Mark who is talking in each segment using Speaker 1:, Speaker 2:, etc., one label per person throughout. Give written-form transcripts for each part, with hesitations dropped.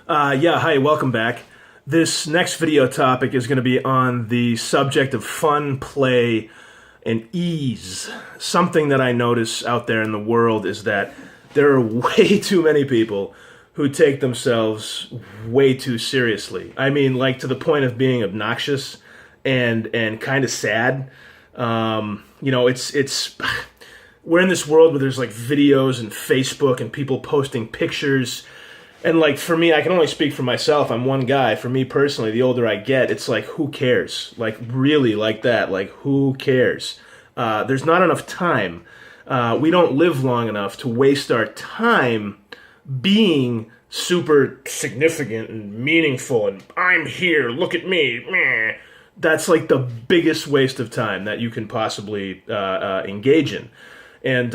Speaker 1: Yeah, hi, welcome back. This next video topic is going to be on the subject of fun, play, and ease. Something that I notice out there in the world is that there are way too many people who take themselves way too seriously. I mean, like to the point of being obnoxious and kind of sad. It's we're in this world where there's like videos and Facebook and people posting pictures. And like for me, I can only speak for myself. I'm one guy. For me personally, the older I get, it's like, who cares? Like really like that. Like who cares? There's not enough time. We don't live long enough to waste our time being super significant and meaningful and I'm here, look at me. Meh. That's like the biggest waste of time that you can possibly engage in. And,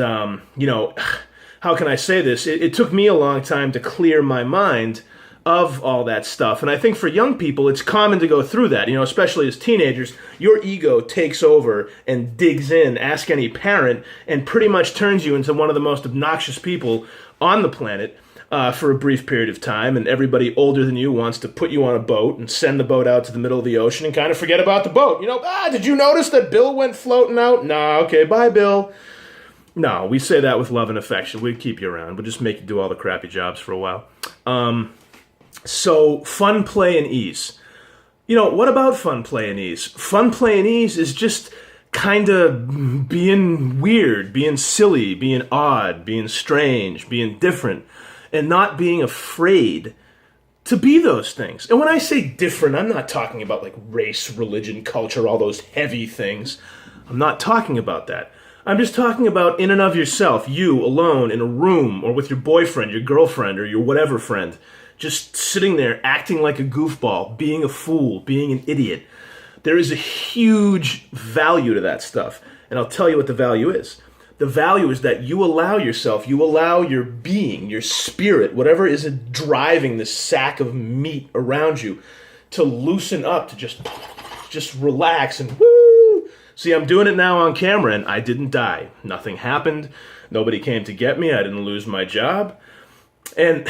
Speaker 1: how can I say this? It took me a long time to clear my mind of all that stuff. And I think for young people, it's common to go through that, especially as teenagers. Your ego takes over and digs in, ask any parent, and pretty much turns you into one of the most obnoxious people on the planet for a brief period of time. And everybody older than you wants to put you on a boat and send the boat out to the middle of the ocean and kind of forget about the boat. Did you notice that Bill went floating out? Nah, okay, bye, Bill. No, we say that with love and affection. We'd keep you around. We'll just make you do all the crappy jobs for a while. So fun, play, and ease. What about fun, play, and ease? Fun, play, and ease is just kind of being weird, being silly, being odd, being strange, being different, and not being afraid to be those things. And when I say different, I'm not talking about like race, religion, culture, all those heavy things. I'm not talking about that. I'm just talking about in and of yourself, you alone in a room or with your boyfriend, your girlfriend, or your whatever friend, just sitting there acting like a goofball, being a fool, being an idiot. There is a huge value to that stuff. And I'll tell you what the value is. The value is that you allow yourself, you allow your being, your spirit, whatever is driving this sack of meat around you, to loosen up, to just relax and woo. See, I'm doing it now on camera, and I didn't die. Nothing happened. Nobody came to get me. I didn't lose my job. And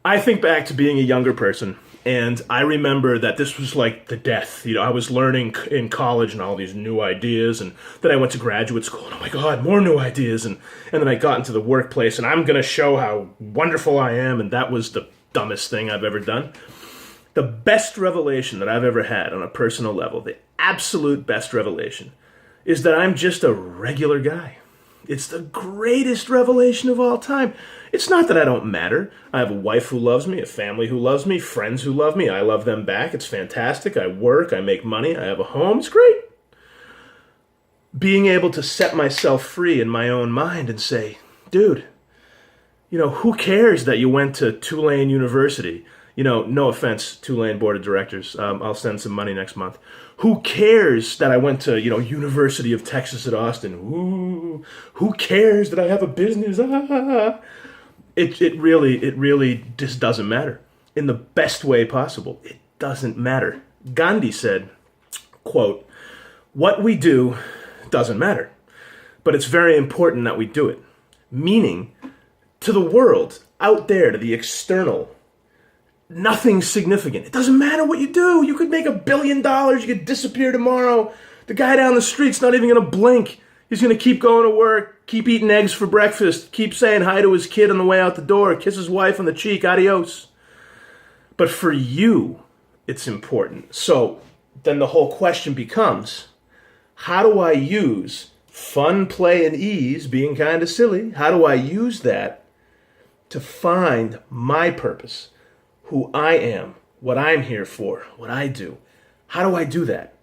Speaker 1: I think back to being a younger person, and I remember that this was like the death. I was learning in college and all these new ideas, and then I went to graduate school, and oh my God, more new ideas. And then I got into the workplace, and I'm going to show how wonderful I am, and that was the dumbest thing I've ever done. The best revelation that I've ever had on a personal level, the absolute best revelation, is that I'm just a regular guy. It's the greatest revelation of all time. It's not that I don't matter. I have a wife who loves me, a family who loves me, friends who love me. I love them back. It's fantastic. I work, I make money, I have a home. It's great. Being able to set myself free in my own mind and say, dude, who cares that you went to Tulane University? No offense, Tulane Board of Directors. I'll send some money next month. Who cares that I went to, University of Texas at Austin? Ooh, who cares that I have a business? It really just doesn't matter. In the best way possible, it doesn't matter. Gandhi said, quote, "What we do doesn't matter, but it's very important that we do it." Meaning, to the world, out there, to the external, nothing's significant. It doesn't matter what you do. You could make $1 billion. You could disappear tomorrow. The guy down the street's not even going to blink. He's going to keep going to work, keep eating eggs for breakfast, keep saying hi to his kid on the way out the door, kiss his wife on the cheek, adios. But for you, it's important. So then the whole question becomes, how do I use fun, play, and ease, being kind of silly, how do I use that to find my purpose? Who I am, what I'm here for, what I do. How do I do that?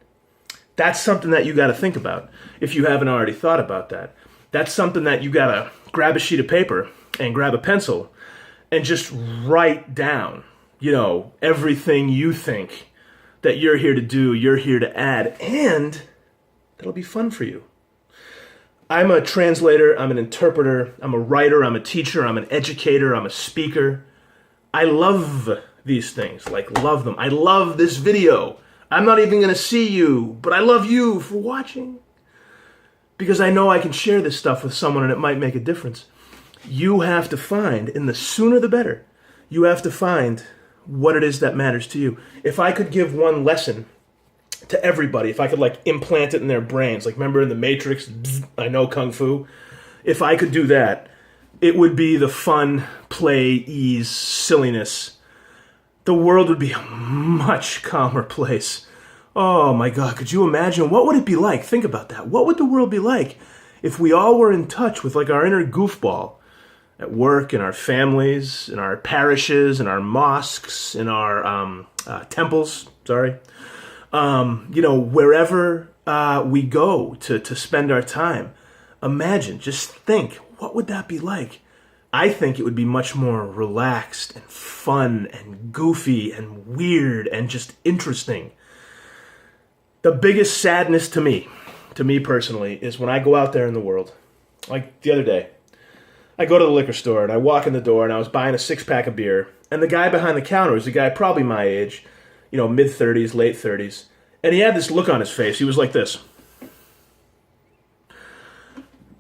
Speaker 1: That's something that you got to think about if you haven't already thought about that. That's something that you got to grab a sheet of paper and grab a pencil and just write down, everything you think that you're here to do, you're here to add, and that'll be fun for you. I'm a translator, I'm an interpreter, I'm a writer, I'm a teacher, I'm an educator, I'm a speaker. I love these things, love them. I love this video. I'm not even going to see you, but I love you for watching. Because I know I can share this stuff with someone and it might make a difference. You have to find, and the sooner the better, You have to find what it is that matters to you. If I could give one lesson to everybody, if I could like implant it in their brains, like remember in the Matrix, bzz, I know Kung Fu. If I could do that, it would be the fun, play, ease, silliness. The world would be a much calmer place. Oh my God, could you imagine? What would it be like? Think about that. What would the world be like if we all were in touch with like our inner goofball at work, in our families, in our parishes, in our mosques, in our temples, wherever we go to spend our time. Imagine, just think, what would that be like? I think it would be much more relaxed and fun and goofy and weird and just interesting. The biggest sadness to me personally, is when I go out there in the world. Like the other day, I go to the liquor store and I walk in the door and I was buying a 6-pack of beer, and the guy behind the counter was a guy probably my age, mid-30s, late 30s, and he had this look on his face. He was like this.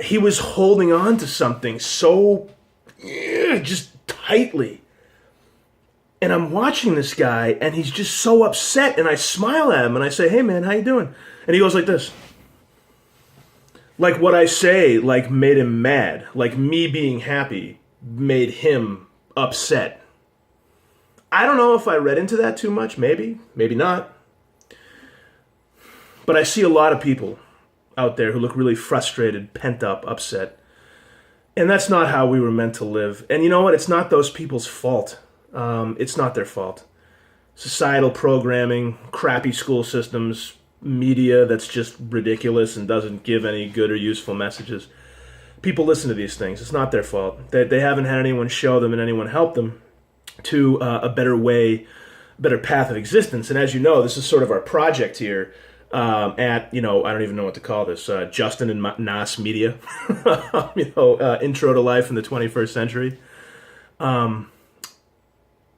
Speaker 1: He was holding on to something so just tightly. And I'm watching this guy, and he's just so upset, and I smile at him, and I say, "Hey, man, how you doing?" And he goes like this. Like what I say, like, made him mad. Like me being happy made him upset. I don't know if I read into that too much. Maybe not. But I see a lot of people out there who look really frustrated, pent up, upset. And that's not how we were meant to live. And you know what? It's not those people's fault. It's not their fault. Societal programming, crappy school systems, media that's just ridiculous and doesn't give any good or useful messages. People listen to these things. It's not their fault. They haven't had anyone show them and anyone help them to a better way, better path of existence. And as you know, this is sort of our project here at, I don't even know what to call this, Justin and Nas Media, Intro to Life in the 21st Century.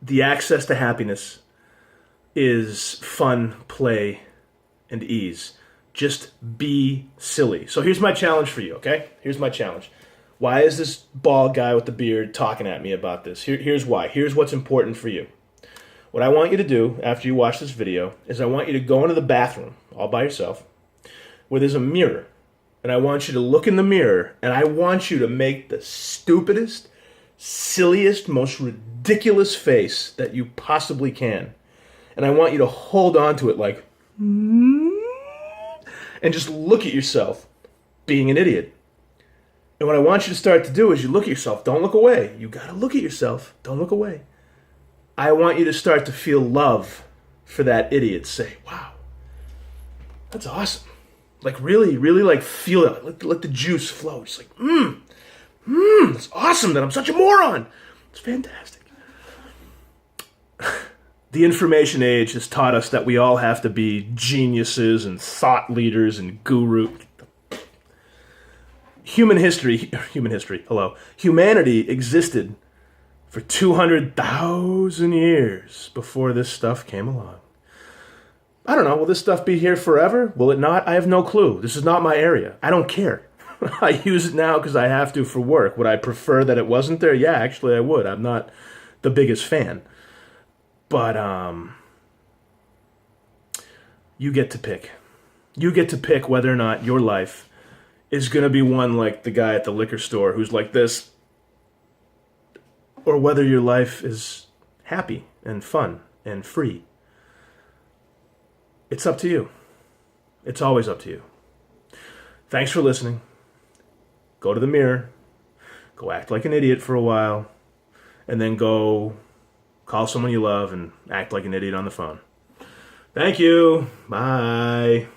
Speaker 1: The access to happiness is fun, play, and ease. Just be silly. So here's my challenge for you, okay? Here's my challenge. Why is this bald guy with the beard talking at me about this? Here's why. Here's what's important for you. What I want you to do after you watch this video is I want you to go into the bathroom all by yourself where there's a mirror. And I want you to look in the mirror, and I want you to make the stupidest, silliest, most ridiculous face that you possibly can. And I want you to hold on to it like, and just look at yourself being an idiot. And what I want you to start to do is you look at yourself. Don't look away. You got to look at yourself. Don't look away. I want you to start to feel love for that idiot. Say, wow, that's awesome. Like really, really like feel it. Let the juice flow. Just like, it's awesome that I'm such a moron. It's fantastic. The information age has taught us that we all have to be geniuses and thought leaders and gurus. Humanity existed for 200,000 years before this stuff came along. I don't know, will this stuff be here forever? Will it not? I have no clue. This is not my area. I don't care. I use it now because I have to for work. Would I prefer that it wasn't there? Yeah, actually I would. I'm not the biggest fan. But you get to pick. You get to pick whether or not your life is going to be one like the guy at the liquor store who's like this, or whether your life is happy and fun and free. It's up to you. It's always up to you. Thanks for listening. Go to the mirror. Go act like an idiot for a while. And then go call someone you love and act like an idiot on the phone. Thank you. Bye.